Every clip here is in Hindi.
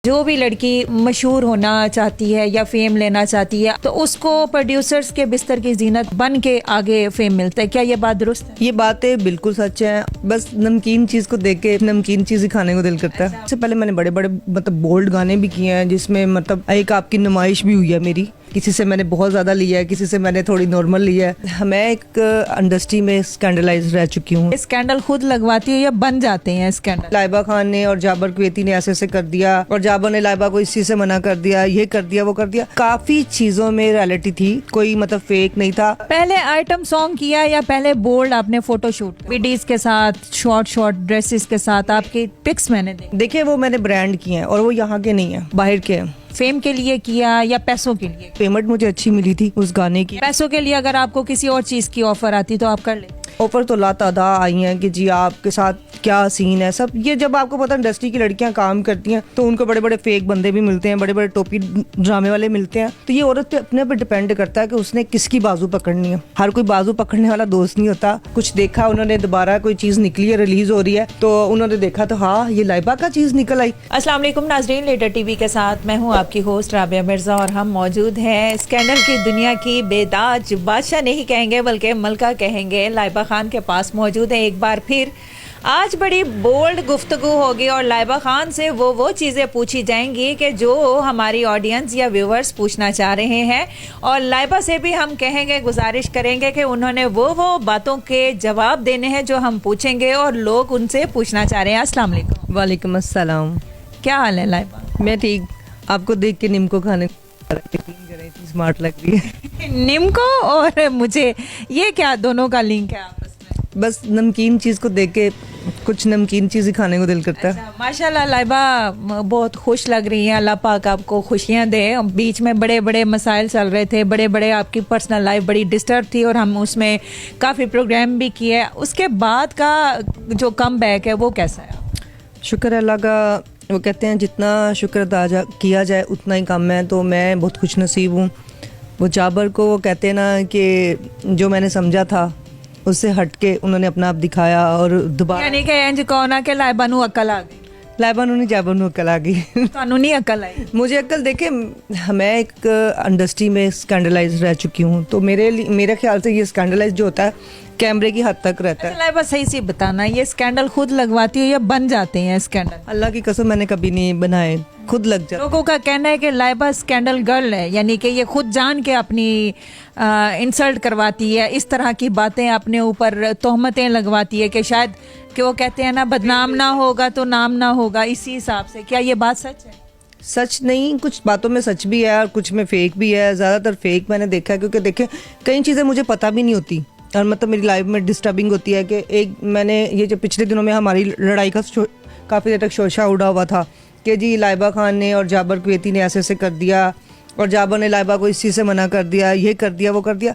जो भी लड़की मशहूर होना चाहती है या फेम लेना चाहती है तो उसको प्रोड्यूसर्स के बिस्तर की जीनत बन के आगे फेम मिलता है। क्या ये बात दुरुस्त है? ये बातें बिल्कुल सच है। बस नमकीन चीज को देख के नमकीन चीज ही खाने को दिल करता है। इससे पहले मैंने बड़े बड़े मतलब बोल्ड गाने भी किए हैं जिसमें मतलब एक आपकी नुमाइश भी हुई है मेरी। किसी से मैंने बहुत ज्यादा लिया है, किसी से मैंने थोड़ी नॉर्मल लिया है। मैं एक इंडस्ट्री में स्कैंडलाइज रह चुकी हूँ। स्कैंडल खुद लगवाती है या बन जाते हैं स्कैंडल? लाइबा खान ने और जाबर कुवैती ने ऐसे ऐसे कर दिया और जाबर ने लाइबा को इस चीज से मना कर दिया, ये कर दिया, वो कर दिया। काफी चीजों में रियलिटी थी, कोई मतलब फेक नहीं था। पहले आइटम सॉन्ग किया या पहले बोल्ड आपने फोटोशूट वीडीज के साथ शॉर्ट शॉर्ट ड्रेसेस के साथ आपकी पिक्स मैंने देखी? देखिए वो मैंने ब्रांड किए हैं और वो यहाँ के नहीं है, बाहर के हैं। फेम के लिए किया या पैसों के लिए? पेमेंट मुझे अच्छी मिली थी उस गाने की। पैसों के लिए अगर आपको किसी और चीज की ऑफर आती तो आप कर ले? ऑफर तो लातादा आई हैं कि जी आपके साथ क्या सीन है सब। ये जब आपको पता इंडस्ट्री की लड़कियां काम करती हैं तो उनको बड़े बड़े फेक बंदे भी मिलते हैं, बड़े बड़े टोपी ड्रामे वाले मिलते हैं। तो ये औरत पे अपने पे डिपेंड करता है कि उसने किसकी बाजू पकड़नी है। हर कोई बाजू पकड़ने वाला दोस्त नहीं होता। कुछ देखा उन्होंने, दोबारा कोई चीज निकली है, रिलीज हो रही है तो उन्होंने देखा तो हाँ ये लाइबा का चीज निकल आई। अस्सलाम वालेकुम नाजरीन, लीडर टीवी के साथ मैं हूँ आपकी होस्ट राबिया मिर्जा और हम मौजूद हैं स्कैंडल की दुनिया की बेताज बादशाह नहीं कहेंगे बल्कि मलका कहेंगे, लाइबा खान के पास मौजूद है एक बार फिर। आज बड़ी बोल्ड गुफ्तगू होगी और लाइबा खान से वो चीज़ें पूछी जाएंगी कि जो हमारी ऑडियंस या व्यूवर्स पूछना चाह रहे हैं और लाइबा से भी हम कहेंगे, गुजारिश करेंगे कि उन्होंने वो बातों के जवाब देने हैं जो हम पूछेंगे और लोग उनसे पूछना चाह रहे हैं। अस्सलाम वालेकुम। वालेकुम अस्सलाम। क्या हाल है लाइबा? मैं ठीक। आपको देख के निम्को खाने स्मार्ट लग रही है। निम्को और मुझे ये क्या दोनों का लिंक है आपस में? बस नमकीन चीज को देख के कुछ नमकीन चीज ही खाने को दिल करता है। माशाल्लाह लाइबा बहुत खुश लग रही हैं। अल्लाह पाक आपको खुशियां दे। बीच में बड़े बड़े मसाइल चल रहे थे, बड़े बड़े आपकी पर्सनल लाइफ बड़ी डिस्टर्ब थी और हम उसमें काफ़ी प्रोग्राम भी किए। उसके बाद का जो कम बैक है वो कैसा है? शुक्र अल्लाह का। वो कहते हैं जितना शुक्र अदा किया जाए उतना ही कम है। तो मैं बहुत खुश नसीब हूँ। वो जाबर को वो कहते हैं ना कि जो मैंने समझा था उससे हट के उन्होंने अपना आप दिखाया और दोबारा। यानी कि इंज कहो ना कि लाइबा नू अकल आ गई। लाइबा नू नहीं जाबर नू अकल आ गई। तानू नहीं अकल आई? मुझे अकल देखे, मैं एक इंडस्ट्री में स्कैंडलाइज रह चुकी हूँ तो मेरे ख्याल से ये स्कैंडलाइज जो होता है कैमरे की हद तक रहता है। लाइबा सही से बताना, ये स्कैंडल खुद लगवाती है या बन जाते हैं स्कैंडल? अल्लाह की कसम मैंने कभी नहीं बनाए, खुद लग जाता। लोगों का कहना है कि लाइबा स्कैंडल गर्ल है, यानी कि ये खुद जान के अपनी इंसल्ट करवाती है, इस तरह की बातें अपने ऊपर तोहमतें लगवाती है कि शायद कि वो कहते हैं ना बदनाम ना होगा तो नाम ना होगा, इसी हिसाब से। क्या ये बात सच है? सच नहीं, कुछ बातों में सच भी है और कुछ में फेक भी है। ज़्यादातर फेक मैंने देखा है क्योंकि देखे कई चीज़ें मुझे पता भी नहीं होती और मतलब मेरी लाइफ में डिस्टर्बिंग होती है कि एक मैंने ये जो पिछले दिनों में हमारी लड़ाई का काफ़ी देर तक शोशा उड़ा हुआ था कि जी लाइबा खान ने और जाबर कुवैती ने ऐसे ऐसे कर दिया और जाबर ने लाइबा को इस चीज़ से मना कर दिया, ये कर दिया, वो कर दिया।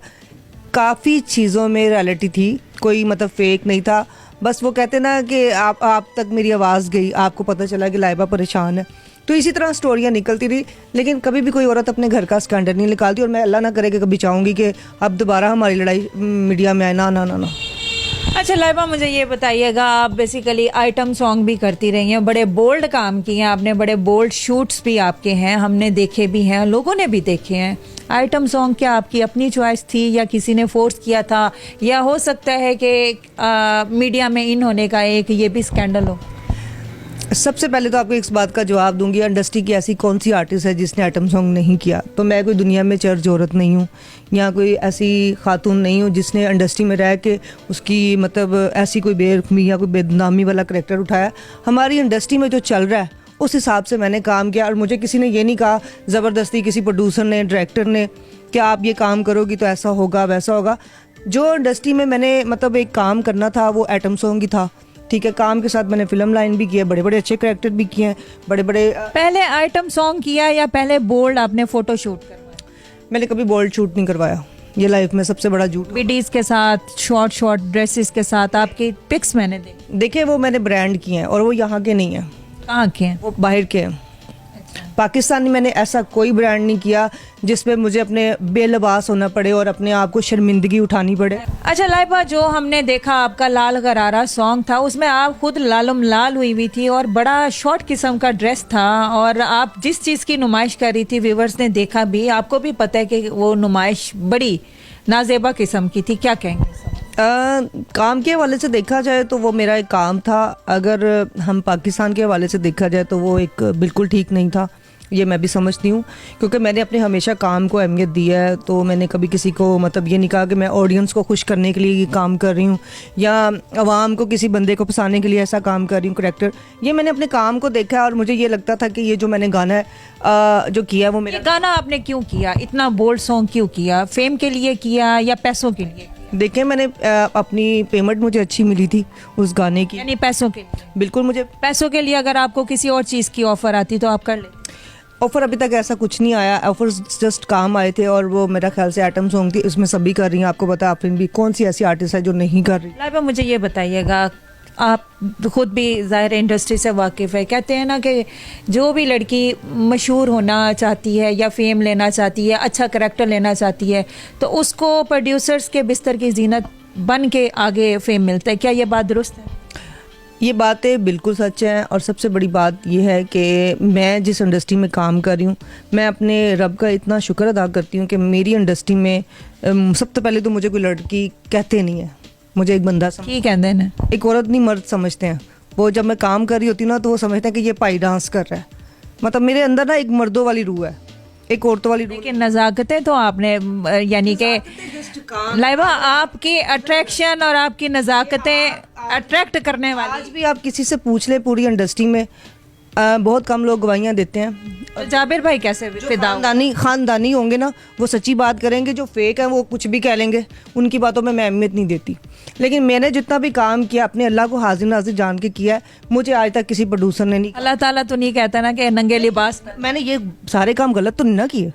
काफ़ी चीज़ों में रियलिटी थी, कोई मतलब फेक नहीं था। बस वो कहते ना कि आप तक मेरी आवाज़ गई, आपको पता चला कि लाइबा परेशान है। तो इसी तरह स्टोरियाँ निकलती रही लेकिन कभी भी कोई औरत अपने घर का स्कैंडल नहीं निकालती और मैं अल्लाह ना करे कि कभी चाहूँगी कि अब दोबारा हमारी लड़ाई मीडिया में आए। ना ना ना ना। अच्छा लाइबा, मुझे ये बताइएगा, आप बेसिकली आइटम सॉन्ग भी करती रही हैं, बड़े बोल्ड काम किए हैं आपने, बड़े बोल्ड शूट्स भी आपके हैं, हमने देखे भी हैं, लोगों ने भी देखे हैं। आइटम सॉन्ग क्या आपकी अपनी चॉइस थी या किसी ने फोर्स किया था, या हो सकता है कि मीडिया में इन होने का एक ये भी स्कैंडल हो? सबसे पहले तो आपको इस बात का जवाब दूंगी, इंडस्ट्री की ऐसी कौन सी आर्टिस्ट है जिसने आइटम सॉन्ग नहीं किया? तो मैं कोई दुनिया में चर्च औरत नहीं हूँ या कोई ऐसी खातून नहीं हूँ जिसने इंडस्ट्री में रह के उसकी मतलब ऐसी कोई बेरखमी या कोई बेदनामी वाला करैक्टर उठाया। हमारी इंडस्ट्री में जो चल रहा है उस हिसाब से मैंने काम किया और मुझे किसी ने ये नहीं कहा ज़बरदस्ती, किसी प्रोड्यूसर ने, डायरेक्टर ने, कि आप ये काम करोगी तो ऐसा होगा वैसा होगा। जो इंडस्ट्री में मैंने मतलब एक काम करना था वो आइटम सॉन्ग ही था। ठीक है, काम के साथ मैंने फिल्म लाइन भी किया, बड़े बड़े अच्छे कैरेक्टर भी किए हैं, बड़े बड़े। पहले आइटम सॉन्ग किया या पहले बोल्ड आपने फोटो शूट करवाया? मैंने कभी बोल्ड शूट नहीं करवाया, ये लाइफ में सबसे बड़ा झूठ। वीडीज के साथ शॉर्ट शॉर्ट ड्रेसेस के साथ आपकी पिक्स मैंने देखी। देखिए वो मैंने ब्रांड किए हैं और वो यहाँ के नहीं है। कहाँ के हैं? वो बाहर के हैं। पाकिस्तान में मैंने ऐसा कोई ब्रांड नहीं किया जिसमें मुझे अपने बेलबास होना पड़े और अपने आप को शर्मिंदगी उठानी पड़े। अच्छा लाइबा, जो हमने देखा आपका लाल गरारा सॉन्ग था, उसमें आप खुद लालम लाल हुई हुई थी और बड़ा शॉर्ट किस्म का ड्रेस था, और आप जिस चीज़ की नुमाइश कर रही थी व्यूवर्स ने देखा भी, आपको भी पता है कि वो नुमाइश बड़ी नाजेबा किस्म की थी, क्या कहेंगे? काम के हवाले से देखा जाए तो वो मेरा एक काम था, अगर हम पाकिस्तान के हवाले से देखा जाए तो वो एक बिल्कुल ठीक नहीं था, ये मैं भी समझती हूँ, क्योंकि मैंने अपने हमेशा काम को अहमियत दी है। तो मैंने कभी किसी को मतलब ये नहीं कहा कि मैं ऑडियंस को खुश करने के लिए ये काम कर रही हूँ या आवाम को किसी बंदे को फंसाने के लिए ऐसा काम कर रही हूँ करैक्टर। ये मैंने अपने काम को देखा है और मुझे ये लगता था कि ये जो मैंने गाना है जो किया वो मेरा। ये गाना आपने क्यों किया, इतना बोल्ड सॉन्ग क्यों किया? फेम के लिए किया या पैसों के लिए? देखिए मैंने अपनी पेमेंट मुझे अच्छी मिली थी उस गाने की। यानी पैसों के लिए? बिल्कुल, मुझे पैसों के लिए अगर आपको किसी और चीज़ की ऑफर आती तो आप कर ले? ऑफ़र अभी तक ऐसा कुछ नहीं आया, ऑफर्स जस्ट काम आए थे और वो मेरा ख्याल से आइटम सॉन्ग थी, उसमें सभी कर रही हैं। आपको पता है आफरीन भी कौन सी ऐसी आर्टिस्ट है जो नहीं कर रही। लाइबा, मुझे ये बताइएगा, आप खुद भी ज़ाहिर इंडस्ट्री से वाकिफ़ है, कहते हैं ना कि जो भी लड़की मशहूर होना चाहती है या फेम लेना चाहती है, अच्छा करैक्टर लेना चाहती है, तो उसको प्रोड्यूसर्स के बिस्तर की जीनत बन के आगे फेम मिलता है, क्या ये बात दुरुस्त है? ये बातें बिल्कुल सच हैं और सबसे बड़ी बात यह है कि मैं जिस इंडस्ट्री में काम कर रही हूँ, मैं अपने रब का इतना शुक्र अदा करती हूँ कि मेरी इंडस्ट्री में सबसे पहले तो मुझे कोई लड़की कहते नहीं है, मुझे एक बंदा ठीक कहते हैं, एक औरत नहीं मर्द समझते हैं। वो जब मैं काम कर रही होती हूँ ना तो वो समझते हैं कि ये पाई डांस कर रहा है। मतलब मेरे अंदर ना एक मर्दों वाली रूह है, एक औरतों वाली रूह। लेकिन नज़ाकतें तो आपने यानी कि लाइबा, आपकी अट्रैक्शन और आपकी नज़ाकतें अट्रैक्ट करने वाली। आज भी आप किसी से पूछ ले पूरी इंडस्ट्री में बहुत कम लोग गवाहियाँ देते हैं। तो जाबिर भाई कैसे फिदा? खानदानी होंगे ना वो सच्ची बात करेंगे, जो फेक है वो कुछ भी कह लेंगे, उनकी बातों में मैं अहमियत नहीं देती। लेकिन मैंने जितना भी काम किया अपने अल्लाह को हाजिर नाजिर जान के किया है, मुझे आज तक किसी प्रोड्यूसर ने नहीं। अल्लाह ताला तो नहीं कहता ना कि नंगे लिबास। मैंने ये सारे काम गलत तो नहीं ना किए,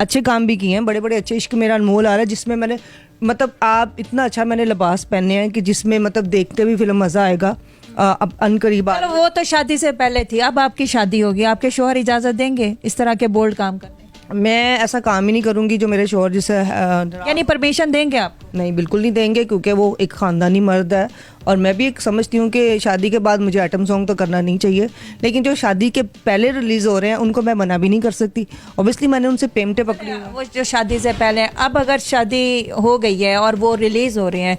अच्छे काम भी किए हैं, बड़े बड़े अच्छे। इश्क मेरा अनमोल आ रहा है जिसमें मैंने मतलब आप इतना अच्छा मैंने लिबास पहने हैं कि जिसमें मतलब देखते भी फिल्म मज़ा आएगा। अब अनकरीब चलो वो तो शादी से पहले थी, अब आपकी शादी होगी, आपके शोहर इजाज़त देंगे इस तरह के बोल्ड काम करने? मैं ऐसा काम ही नहीं करूंगी जो मेरे शोहर जिसे यानी परमिशन देंगे आप? नहीं, बिल्कुल नहीं देंगे, क्योंकि वो एक ख़ानदानी मर्द है और मैं भी एक समझती हूँ कि शादी के बाद मुझे आइटम सॉन्ग तो करना नहीं चाहिए, लेकिन जो शादी के पहले रिलीज़ हो रहे हैं उनको मैं मना भी नहीं कर सकती। ऑब्वियसली मैंने उनसे पेमेंटें पकड़ी हैं। वो जो शादी से पहले, अब अगर शादी हो गई है और वो रिलीज़ हो रहे हैं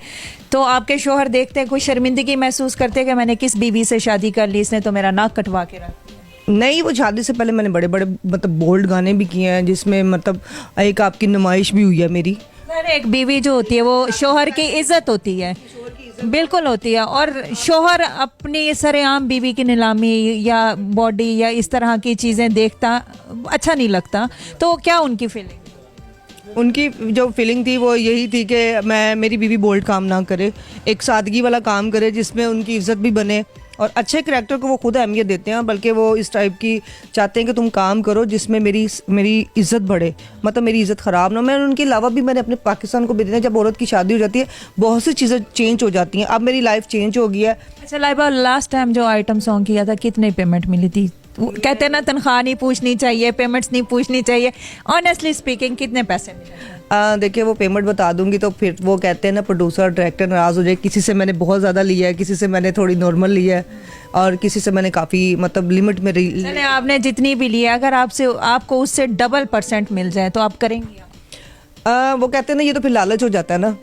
तो आपके शोहर देखते हैं, कोई शर्मिंदगी महसूस करते हैं कि मैंने किस बीवी से शादी कर ली, इसने तो मेरा नाक कटवा के रख दिया? नहीं, वो शादी से पहले मैंने बड़े बड़े मतलब बोल्ड गाने भी किए हैं जिसमें मतलब एक आपकी नुमाइश भी हुई है मेरी। अरे एक बीवी जो होती है वो शोहर की इज्जत होती है, बिल्कुल होती है, और शोहर अपनी सरेआम बीवी की नीलामी या बॉडी या इस तरह की चीज़ें देखता अच्छा नहीं लगता। तो क्या उनकी फीलिंग? उनकी जो फीलिंग थी वो यही थी कि मेरी बीवी बोल्ड काम ना करे, एक सादगी वाला काम करे जिसमें उनकी इज्जत भी बने, और अच्छे करैक्टर को वो खुद अहमियत देते हैं, बल्कि वो इस टाइप की चाहते हैं कि तुम काम करो जिसमें मेरी इज़्ज़त बढ़े, मतलब मेरी इज़्ज़त ख़राब ना। मैं उनके अलावा भी मैंने अपने पाकिस्तान को भी देना, जब औरत की शादी हो जाती है बहुत सी चीज़ें चेंज हो जाती हैं। अब मेरी लाइफ चेंज हो गई है। अच्छा लाइबा, लास्ट टाइम जो आइटम सॉन्ग किया था कितने पेमेंट मिली थी? कहते हैं ना तनख्वाह नहीं पूछनी चाहिए, पेमेंट्स नहीं पूछनी चाहिए, ऑनेस्टली स्पीकिंग कितने पैसे मिले? देखिए वो पेमेंट बता दूंगी तो फिर वो कहते हैं ना प्रोड्यूसर डायरेक्टर नाराज़ हो जाए। किसी से मैंने बहुत ज़्यादा लिया है, किसी से मैंने थोड़ी नॉर्मल लिया है और किसी से मैंने काफ़ी मतलब लिमिट में चले आपने जितनी भी लिया, अगर आपको उससे डबल % मिल जाए तो आप करेंगे? वो कहते हैं ना ये तो फिर लालच हो जाता है ना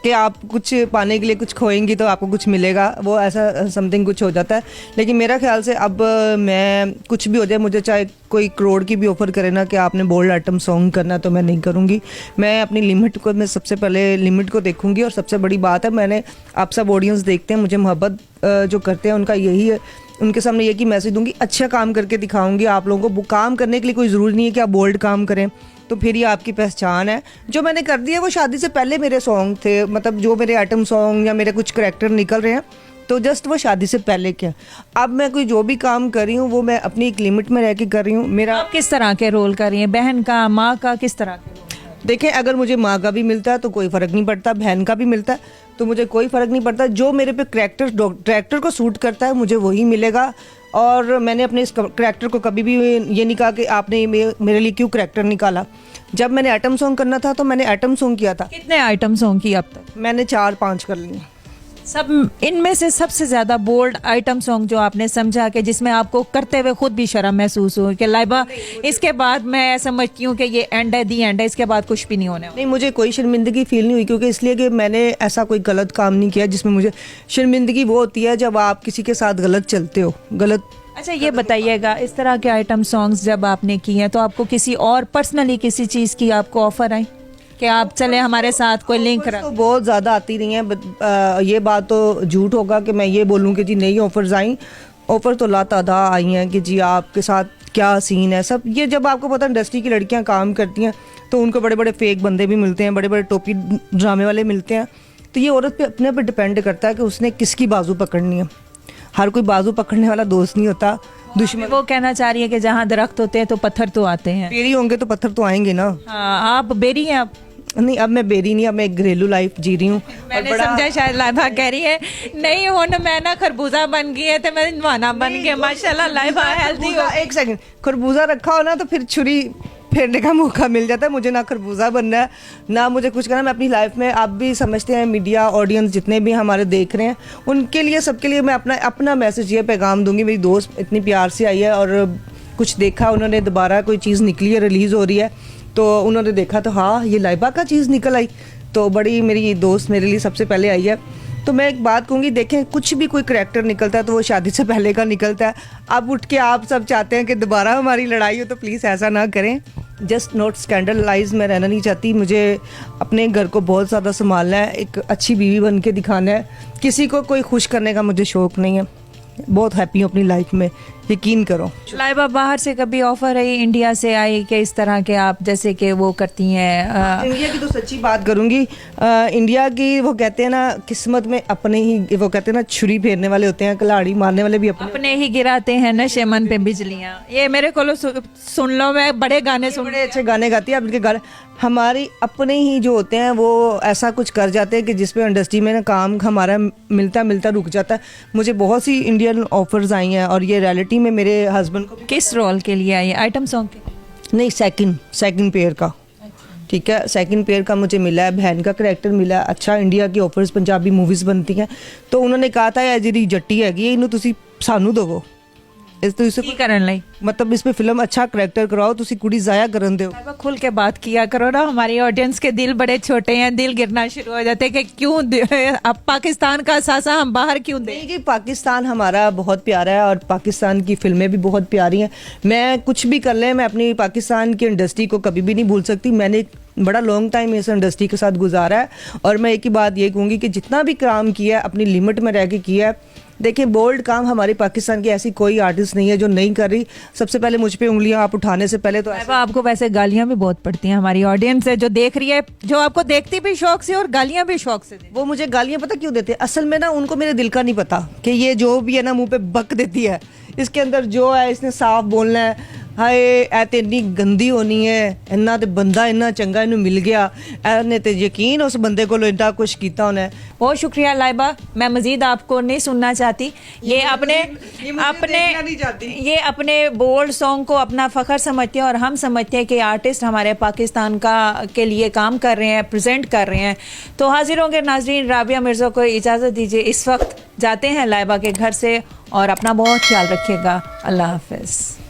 कि आप कुछ पाने के लिए कुछ खोएंगी तो आपको कुछ मिलेगा, वो ऐसा समथिंग कुछ हो जाता है। लेकिन मेरा ख्याल से अब मैं कुछ भी हो जाए, मुझे चाहे कोई करोड़ की भी ऑफ़र करे ना कि आपने बोल्ड आइटम सॉन्ग करना, तो मैं नहीं करूँगी। मैं अपनी लिमिट को, मैं सबसे पहले लिमिट को देखूँगी। और सबसे बड़ी बात है, मैंने आप सब ऑडियंस देखते हैं, मुझे मोहब्बत जो करते हैं उनका यही है, उनके सामने ये कि मैसेज दूंगी, अच्छा काम करके दिखाऊंगी आप लोगों को। काम करने के लिए कोई ज़रूरी नहीं है कि आप बोल्ड काम करें तो फिर ये आपकी पहचान है। जो मैंने कर दिया वो शादी से पहले मेरे सॉन्ग थे, मतलब जो मेरे आइटम सॉन्ग या मेरे कुछ करैक्टर निकल रहे हैं तो जस्ट वो शादी से पहले क्या। अब मैं कोई जो भी काम कर रही हूँ वो मैं अपनी एक लिमिट में रह के कर रही हूँ। मेरा आप किस तरह के रोल कर रही हैं? बहन का, माँ का, किस तरह के रोल? देखें, अगर मुझे माँ का भी मिलता है तो कोई फ़र्क नहीं पड़ता, बहन का भी मिलता है तो मुझे कोई फ़र्क नहीं पड़ता, जो मेरे पे करैक्टर को सूट करता है मुझे वही मिलेगा। और मैंने अपने इस करैक्टर को कभी भी ये नहीं कहा कि आपने मेरे लिए क्यों करैक्टर निकाला। जब मैंने आइटम सॉन्ग करना था तो मैंने आइटम सॉन्ग किया था। कितने आइटम सॉन्ग किए अब तक? मैंने 4-5 कर लिए। सब इनमें से सबसे ज्यादा बोल्ड आइटम सॉन्ग जो आपने समझा कि जिसमें आपको करते हुए खुद भी शर्म महसूस हो कि लाइबा इसके बाद मैं समझती हूँ कि ये एंड है, दी एंड है, इसके बाद कुछ भी नहीं होने वाला? नहीं, मुझे कोई शर्मिंदगी फील नहीं हुई, क्योंकि इसलिए कि मैंने ऐसा कोई गलत काम नहीं किया जिसमें मुझे शर्मिंदगी। वो होती है जब आप किसी के साथ गलत चलते हो, गलत। अच्छा ये बताइएगा, इस तरह के आइटम सॉन्ग्स जब आपने किए हैं तो आपको किसी और पर्सनली किसी चीज़ की आपको ऑफर आई कि आप चले हमारे साथ, कोई लिंक रख? तो बहुत ज़्यादा आती नहीं है, ये बात तो झूठ होगा कि मैं ये बोलूँ कि जी नई ऑफर्स आई। ऑफर तो लातादाद आई हैं कि जी आपके साथ क्या सीन है सब। ये जब आपको पता है इंडस्ट्री की लड़कियां काम करती हैं तो उनको बड़े बड़े फेक बंदे भी मिलते हैं, बड़े बड़े टोपी ड्रामे वाले मिलते हैं। तो ये औरत पे अपने पर डिपेंड करता है कि उसने किसकी बाजू पकड़नी है। हर कोई बाजू पकड़ने वाला दोस्त नहीं होता, दुश्मन। वो कहना चाह रही है कि जहाँ दरख्त होते हैं तो पत्थर तो आते हैं। बेरी होंगे तो पत्थर तो आएंगे ना। हाँ, आप बेरी हैं आप? नहीं, अब मैं बेरी नहीं, अब मैं एक घरेलू लाइफ जी रही हूँ। मैंने समझा शायद लाइबा कह रही है नहीं हो ना, मैं ना खरबूजा बन गई है तो मैं नवाना बन गया। माशाल्लाह लाइबा हेल्दी हो। एक सेकंड, खरबूजा रखा हो ना तो फिर छुरी फेरने का मौका मिल जाता है। मुझे ना खरबूजा बनना है ना मुझे कुछ करना। मैं अपनी लाइफ में, आप भी समझते हैं, मीडिया ऑडियंस जितने भी हमारे देख रहे हैं उनके लिए, सबके लिए मैं अपना मैसेज ये पैगाम दूंगी। मेरी दोस्त इतनी प्यार से आई है और कुछ देखा उन्होंने, दोबारा कोई चीज़ निकली है, रिलीज़ हो रही है, तो उन्होंने देखा तो हाँ ये लाइबा का चीज़ निकल आई, तो बड़ी मेरी दोस्त मेरे लिए सबसे पहले आई है। तो मैं एक बात कहूँगी, देखें कुछ भी कोई करैक्टर निकलता है तो वो शादी से पहले का निकलता है। अब उठ के आप सब चाहते हैं कि दोबारा हमारी लड़ाई हो, तो प्लीज़ ऐसा ना करें। जस्ट नॉट स्कैंडलाइज मैं रहना नहीं चाहती। मुझे अपने घर को बहुत ज़्यादा संभालना है, एक अच्छी बीवी बन के दिखाना है। किसी को कोई खुश करने का मुझे शौक़ नहीं है। बहुत हैप्पी हूँ अपनी लाइफ में, यकीन करो। लाइबा बाहर से कभी ऑफर आई, इंडिया से आई कि इस तरह के आप जैसे कि वो करती हैं? इंडिया की तो सच्ची बात करूंगी, इंडिया की वो कहते हैं ना किस्मत में अपने ही, वो कहते हैं ना छुरी फेरने वाले होते हैं, कलाड़ी मारने वाले भी अपने ही गिराते हैं नशे मन पे बिजलियां। ये मेरे को सुन लो, मैं बड़े गाने सुन, बड़े अच्छे गाने गाती है। अब इनके गाने हमारी अपने ही जो होते हैं वो ऐसा कुछ कर जाते हैं कि जिसपे इंडस्ट्री में ना काम हमारा मिलता रुक जाता है। मुझे बहुत सी इंडियन ऑफर्स आई हैं और ये रियलिटी में मेरे हस्बैंड को। किस रोल के लिए आई? आइटम सॉन्ग के? नहीं, सेकंड पेयर का। ठीक है, सेकंड पेयर का मुझे मिला है, बहन का करैक्टर मिला है। अच्छा, इंडिया की ऑफर्स पंजाबी मूवीज़ बनती हैं तो उन्होंने कहा था ये जी जट्टी हैगी इन्हों तुसी सानू दवो, इस तो इसे करन लई, मतलब इस पे फिल्म अच्छा करैक्टर कराओ, तुसी कुड़ी जाया करन दो। खुल के बात किया करो ना, हमारी ऑडियंस के दिल बड़े छोटे हैं, दिल गिरना शुरू हो जाते हैं कि क्यों अब पाकिस्तान का सासा हम बाहर क्यों दें? नहीं जी, पाकिस्तान हमारा बहुत प्यारा है और पाकिस्तान की फिल्में भी बहुत प्यारी हैं। मैं कुछ भी कर लें, मैं अपनी पाकिस्तान की इंडस्ट्री को कभी भी नहीं भूल सकती। मैंने बड़ा लॉन्ग टाइम इस इंडस्ट्री के साथ गुजारा है और मैं एक ही बात ये कहूँगी कि जितना भी काम किया है अपनी लिमिट में रह के किया है। देखिए, बोल्ड काम हमारे पाकिस्तान की ऐसी कोई आर्टिस्ट नहीं है जो नहीं कर रही। सबसे पहले मुझ पे उंगलियां आप उठाने से पहले तो आपको वैसे गालियां भी बहुत पड़ती हैं। हमारी ऑडियंस है जो देख रही है, जो आपको देखती भी शौक से और गालियां भी शौक से वो मुझे गालियां पता क्यों देते हैं? असल में ना उनको मेरे दिल का नहीं पता कि ये जो भी है ना मुंह पे बक देती है, इसके अंदर जो है इसने साफ बोलना है। हाय ऐ ते इन्नी गंदी होनी है, इन्ना ते बंदा इन्ना चंगा इन्हू मिल गया, ने ते यकीन उस बंदे को इतना कुछ किया होना है। बहुत शुक्रिया लाइबा, मैं मजीद आपको नहीं सुनना चाहती। ये अपने बोल्ड सॉन्ग को अपना फ़ख्र समझते हैं और हम समझते हैं कि आर्टिस्ट हमारे पाकिस्तान के लिए काम कर रहे हैं, प्रेजेंट कर रहे हैं। तो हाजिर होंगे नाजरीन, राबिया मिर्ज़ा को इजाज़त दीजिए। इस वक्त जाते हैं लाइबा के घर से और अपना बहुत ख्याल रखिएगा। अल्लाह हाफ़िज़।